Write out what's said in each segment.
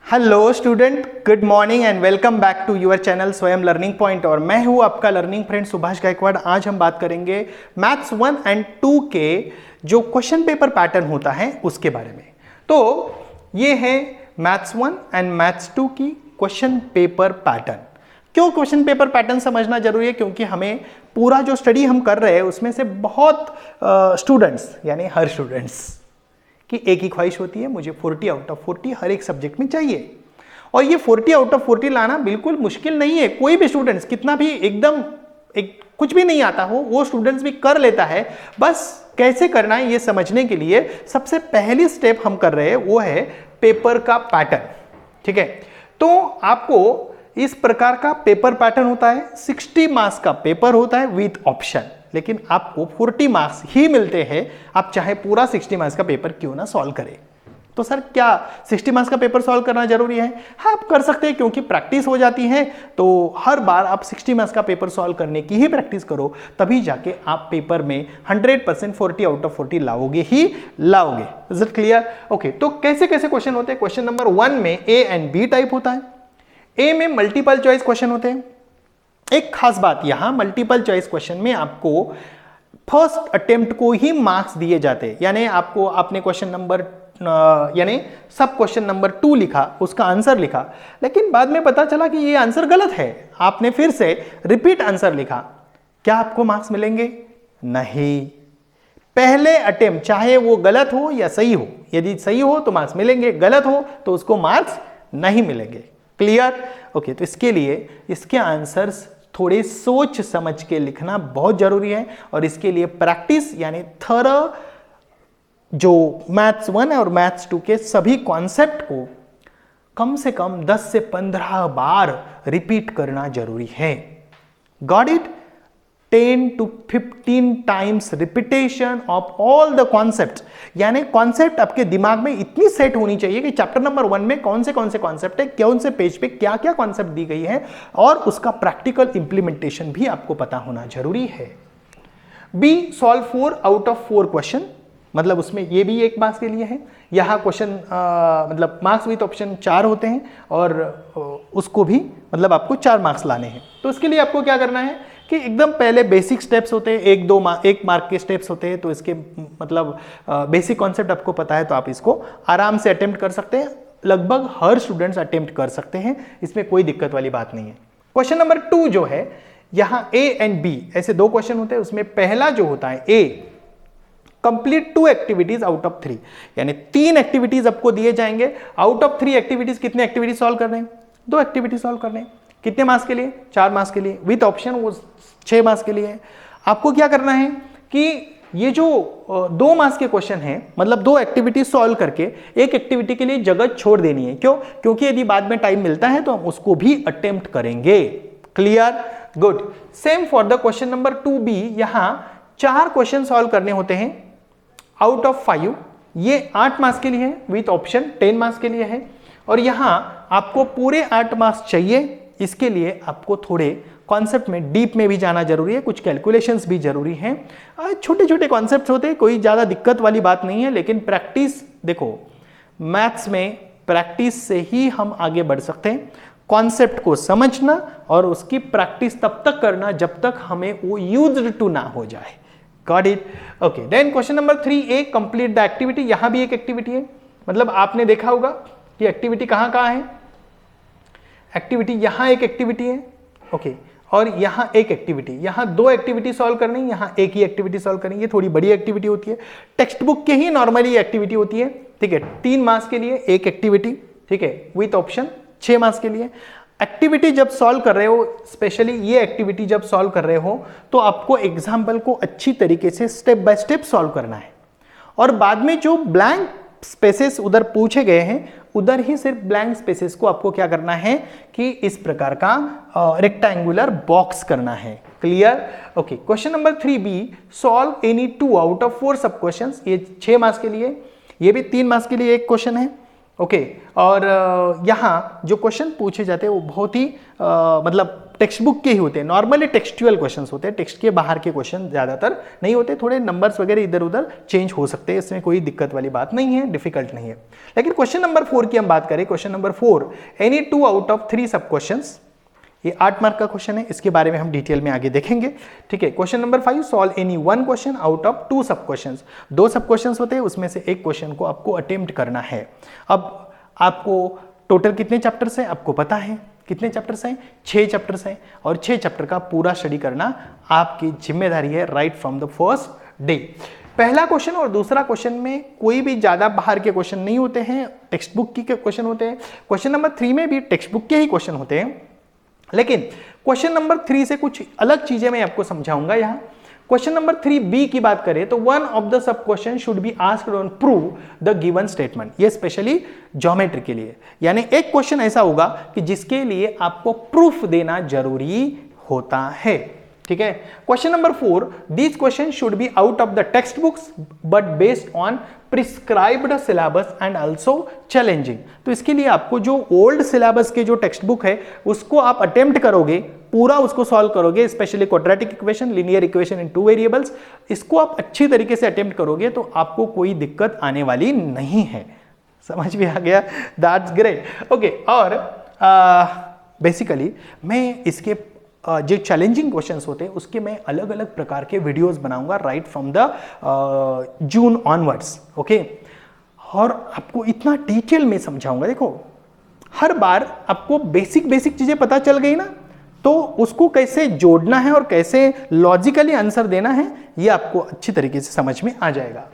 Hello student, good morning and welcome back to your channel Swayam learning point. और मैं हूं आपका लर्निंग फ्रेंड सुभाष गायकवाड़। आज हम बात करेंगे मैथ्स 1 एंड 2 के जो क्वेश्चन पेपर पैटर्न होता है उसके बारे में। तो ये है मैथ्स 1 एंड मैथ्स 2 की क्वेश्चन पेपर पैटर्न। क्यों क्वेश्चन पेपर पैटर्न समझना जरूरी है? क्योंकि हमें पूरा जो स्टडी हम कर रहे हैं उसमें से बहुत स्टूडेंट्स यानी हर स्टूडेंट्स कि एक ही ख्वाहिश होती है, मुझे 40 आउट ऑफ 40 हर एक सब्जेक्ट में चाहिए। और ये 40 आउट ऑफ 40 लाना बिल्कुल मुश्किल नहीं है। कोई भी स्टूडेंट्स कितना भी एकदम कुछ भी नहीं आता हो वो स्टूडेंट्स भी कर लेता है। बस कैसे करना है ये समझने के लिए सबसे पहली स्टेप हम कर रहे हैं वो है पेपर का पैटर्न। ठीक है, तो आपको इस प्रकार का पेपर पैटर्न होता है। 60 मार्क्स का पेपर होता है विथ ऑप्शन, लेकिन आपको 40 मार्क्स ही मिलते हैं। आप चाहे पूरा 60 मार्क्स का पेपर क्यों ना सॉल्व करें। तो सर क्या 60 मार्क्स का पेपर सॉल्व करना जरूरी है? हाँ, आप कर सकते हैं क्योंकि प्रैक्टिस हो जाती है। तो हर बार आप 60 मार्क्स का पेपर सॉल्व करने की ही प्रैक्टिस करो, तभी जाके आप पेपर में 100% 40 आउट ऑफ 40 लाओगे ही लाओगे। Is it clear? ओके, तो कैसे कैसे क्वेश्चन होते हैं? क्वेश्चन नंबर 1 में ए एंड बी टाइप होता है। ए में मल्टीपल चॉइस क्वेश्चन होते हैं। एक खास बात, यहां मल्टीपल चॉइस क्वेश्चन में आपको फर्स्ट अटेम्प्ट को ही मार्क्स दिए जाते हैं। यानी आपने क्वेश्चन नंबर यानी सब क्वेश्चन नंबर 2 लिखा, उसका आंसर लिखा, लेकिन बाद में पता चला कि ये आंसर गलत है। आपने फिर से रिपीट आंसर लिखा, क्या आपको मार्क्स मिलेंगे? नहीं। पहले अटेम्प्ट चाहे वो गलत हो या सही हो, यदि सही हो तो मार्क्स मिलेंगे, गलत हो तो उसको मार्क्स नहीं मिलेंगे। क्लियर? ओके, तो इसके लिए इसके आंसर्स थोड़े सोच समझ के लिखना बहुत जरूरी है। और इसके लिए प्रैक्टिस यानी थॉरो जो मैथ्स 1 और मैथ्स 2 के सभी कॉन्सेप्ट को कम से कम 10 से 15 बार रिपीट करना जरूरी है। Got it? 10 to 15 times repetition of all the concept. यानी कॉन्सेप्ट आपके दिमाग में इतनी सेट होनी चाहिए कि चैप्टर नंबर 1 में कौन से कॉन्सेप्ट है, कौन से पेज पे क्या क्या कॉन्सेप्ट दी गई है, और उसका प्रैक्टिकल इंप्लीमेंटेशन भी आपको पता होना जरूरी है। B, solve 4 out of 4 question. मतलब उसमें ये भी एक मार्क्स के लिए है। यहाँ क्वेश्चन मतलब मार्क्स विथ ऑप्शन 4 होते हैं और उसको भी मतलब आपको 4 मार्क्स लाने हैं। तो इसके लिए आपको क्या करना है कि एकदम पहले बेसिक स्टेप्स होते हैं, 1 मार्क के स्टेप्स होते हैं। तो इसके मतलब बेसिक कॉन्सेप्ट आपको पता है तो आप इसको आराम से अटेम्प्ट कर सकते हैं। लगभग हर स्टूडेंट्स अटेम्प्ट कर सकते हैं, इसमें कोई दिक्कत वाली बात नहीं है। क्वेश्चन नंबर 2 जो है, यहाँ ए एंड बी ऐसे 2 क्वेश्चन होते हैं। उसमें पहला जो होता है ए, कंप्लीट 2 एक्टिविटीज आउट ऑफ 3। यानी 3 एक्टिविटीज आपको दिए जाएंगे। आउट ऑफ 3 एक्टिविटीज कितने एक्टिविटीज सॉल्व करने हैं? 2 एक्टिविटीज सॉल्व करने हैं। कितने मार्क्स के लिए? 4 मार्क्स के लिए। विथ ऑप्शन वो 6 मार्क्स के लिए है। आपको क्या करना है कि ये जो 2 मार्क्स के क्वेश्चन है, मतलब 2 एक्टिविटी सॉल्व करके एक एक्टिविटी के लिए जगह छोड़ देनी है। क्यों? क्योंकि यदि बाद में टाइम मिलता है तो हम उसको भी अटेम्प्ट करेंगे। Clear? Good. Same for the question number 2B। यहां 4 क्वेश्चन सॉल्व करने होते हैं आउट ऑफ 5। ये 8 मार्क्स के लिए है, विथ ऑप्शन 10 मार्क्स के लिए है। और यहां आपको पूरे 8 मार्क्स चाहिए। इसके लिए आपको थोड़े कॉन्सेप्ट में डीप में भी जाना जरूरी है, कुछ कैलकुलेशंस भी जरूरी हैं। छोटे छोटे कॉन्सेप्ट्स होते हैं, कोई ज़्यादा दिक्कत वाली बात नहीं है। लेकिन प्रैक्टिस, देखो मैथ्स में प्रैक्टिस से ही हम आगे बढ़ सकते हैं। कॉन्सेप्ट को समझना और उसकी प्रैक्टिस तब तक करना जब तक हमें वो यूज्ड टू ना हो जाए। Got it? Okay, then question number 3A, complete the activity. यहां भी एक एक्टिविटी है। मतलब आपने देखा होगा कि एक्टिविटी कहां कहां है। एक्टिविटी यहां एक एक्टिविटी है, ओके, और यहां एक एक्टिविटी। यहां 2 एक्टिविटी सॉल्व करनी, यहां एक ही एक्टिविटी सॉल्व करनी। ये थोड़ी बड़ी एक्टिविटी होती है, टेक्स्ट बुक के ही नॉर्मली एक्टिविटी होती है। ठीक है, 3 मार्क्स के लिए एक एक्टिविटी। ठीक है, विथ ऑप्शन 6 मार्क्स के लिए। एक्टिविटी जब सॉल्व कर रहे हो, स्पेशली ये एक्टिविटी जब सॉल्व कर रहे हो, तो आपको एग्जाम्पल को अच्छी तरीके से स्टेप बाय स्टेप सॉल्व करना है। और बाद में जो ब्लैंक स्पेसेस उधर पूछे गए हैं, उधर ही सिर्फ ब्लैंक स्पेसेस को आपको क्या करना है कि इस प्रकार का रेक्टेंगुलर बॉक्स करना है। Clear? Okay, question number 3B, solve any 2 out of 4 सब क्वेश्चंस। ये 6 मार्क्स के लिए, ये भी 3 मार्क्स के लिए एक क्वेश्चन है। ओके और यहाँ जो क्वेश्चन पूछे जाते हैं वो बहुत ही मतलब टेक्स्ट बुक के ही होते हैं, नॉर्मली टेक्सचुअल क्वेश्चंस होते हैं, टेक्स्ट के बाहर के क्वेश्चन ज़्यादातर नहीं होते, थोड़े नंबर्स वगैरह इधर उधर चेंज हो सकते हैं, इसमें कोई दिक्कत वाली बात नहीं है, डिफिकल्ट नहीं है। लेकिन क्वेश्चन नंबर 4 की हम बात करें, question number 4, any 2 out of 3 सब क्वेश्चंस, ये 8 मार्क का क्वेश्चन है, इसके बारे में हम डिटेल में आगे देखेंगे, ठीक है। Question number 5, solve any 1 question out of 2 सब क्वेश्चंस, 2 सब क्वेश्चंस होते हैं, उसमें से एक क्वेश्चन को आपको अटेम्प्ट करना है। अब आपको टोटल कितने चैप्टर्स हैं आपको पता है, कितने चैप्टर्स हैं, 6 चैप्टर्स हैं, और 6 चैप्टर का पूरा स्टडी करना आपकी जिम्मेदारी है right from the first day. पहला क्वेश्चन और दूसरा क्वेश्चन में कोई भी ज्यादा बाहर के क्वेश्चन नहीं होते हैं, टेक्स्ट बुक के क्वेश्चन होते हैं। क्वेश्चन नंबर 3 में भी टेक्स्ट बुक के ही क्वेश्चन होते हैं, लेकिन क्वेश्चन नंबर 3 से कुछ अलग चीजें मैं आपको समझाऊंगा। यहाँ क्वेश्चन नंबर 3B की बात करें तो one of the sub question should be asked on prove the given statement, ये स्पेशली ज्योमेट्री के लिए, यानी एक क्वेश्चन ऐसा होगा कि जिसके लिए आपको प्रूफ देना जरूरी होता है, ठीक है। Question number 4, this question should be out of the text books but based on prescribed syllabus and also challenging. तो इसके लिए आपको जो ओल्ड सिलेबस के जो टेक्स्ट बुक है उसको आप अटेम्प्ट करोगे, पूरा उसको सॉल्व करोगे, specially quadratic equation, linear equation in 2 variables, इसको आप अच्छी तरीके से अटेम्प्ट करोगे तो आपको कोई दिक्कत आने वाली नहीं है। समझ में आ गया? That's great. ओके, और बेसिकली मैं इसके जो चैलेंजिंग क्वेश्चंस होते हैं उसके मैं अलग अलग प्रकार के वीडियोस बनाऊंगा right from the June onwards, okay. और आपको इतना डिटेल में समझाऊंगा, देखो हर बार आपको बेसिक चीजें पता चल गई ना, तो उसको कैसे जोड़ना है और कैसे लॉजिकली आंसर देना है ये आपको अच्छी तरीके से समझ में आ जाएगा।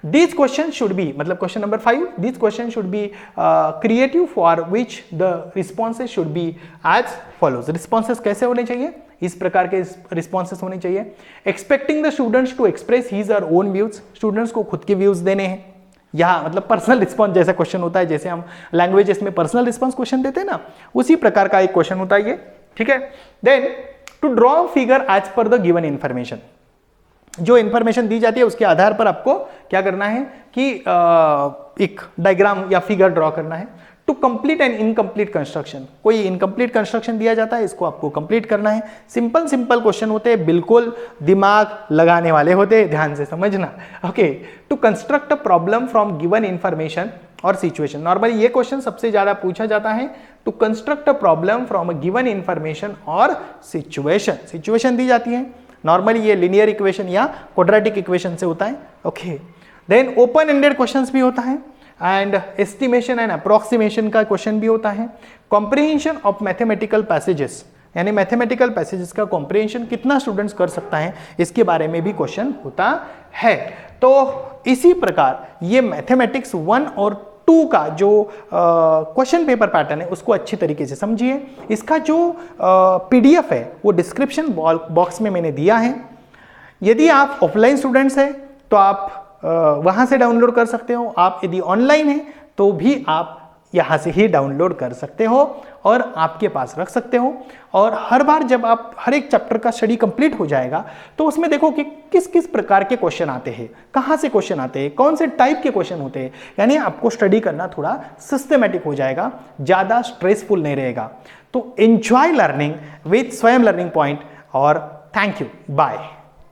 दिस क्वेश्चन शुड बी, मतलब question number 5, this question should be creative for which the responses should be as follows. Responses कैसे होने चाहिए? इस प्रकार के रिस्पॉन्सेज होने चाहिए। Expecting the students to express his और ओन व्यूज, स्टूडेंट्स को खुद के व्यूज देने हैं। यहाँ मतलब पर्सनल रिस्पॉन्स जैसा क्वेश्चन होता है, जैसे हम लैंग्वेजेस में पर्सनल रिस्पॉन्स क्वेश्चन देते हैं ना, उसी प्रकार का एक क्वेश्चन होता है ये, ठीक है। Then to draw figure as per the given information, जो इंफॉर्मेशन दी जाती है उसके आधार पर आपको क्या करना है कि एक डायग्राम या फिगर ड्रॉ करना है। To complete an incomplete construction, कोई इनकम्प्लीट कंस्ट्रक्शन दिया जाता है, इसको आपको कंप्लीट करना है। सिंपल क्वेश्चन होते हैं, बिल्कुल दिमाग लगाने वाले होते हैं, ध्यान से समझना, okay. To construct a problem from given information और सिचुएशन, नॉर्मली ये क्वेश्चन सबसे ज्यादा पूछा जाता है। To construct a problem from a given information और सिचुएशन, सिचुएशन दी जाती है, नॉर्मली ये लीनियर इक्वेशन या क्वाड्रेटिक इक्वेशन से होता है, okay. Then open ended questions भी होता है, एंड एस्टिमेशन एंड अप्रोक्सीमेशन का क्वेश्चन भी होता है। कॉम्प्रिहेंशन ऑफ मैथमेटिकल पैसेजेस, यानी मैथमेटिकल पैसेजेस का कॉम्प्रिहेंशन कितना स्टूडेंट्स कर सकता है, इसके बारे में भी क्वेश्चन होता है। तो इसी प्रकार ये मैथमेटिक्स 1 और 2 का जो क्वेश्चन पेपर पैटर्न है उसको अच्छी तरीके से समझिए। इसका जो PDF है वो डिस्क्रिप्शन बॉक्स में मैंने दिया है। यदि आप ऑफलाइन स्टूडेंट्स हैं तो आप वहां से डाउनलोड कर सकते हो, आप यदि ऑनलाइन हैं तो भी आप यहां से ही डाउनलोड कर सकते हो और आपके पास रख सकते हो। और हर बार जब आप हर एक चैप्टर का स्टडी कंप्लीट हो जाएगा तो उसमें देखो कि किस किस प्रकार के क्वेश्चन आते हैं, कहां से क्वेश्चन आते हैं, कौन से टाइप के क्वेश्चन होते हैं, यानी आपको स्टडी करना थोड़ा सिस्टमेटिक हो जाएगा, ज्यादा स्ट्रेसफुल नहीं रहेगा। तो एंजॉय लर्निंग विथ स्वयं लर्निंग पॉइंट और थैंक यू, बाय।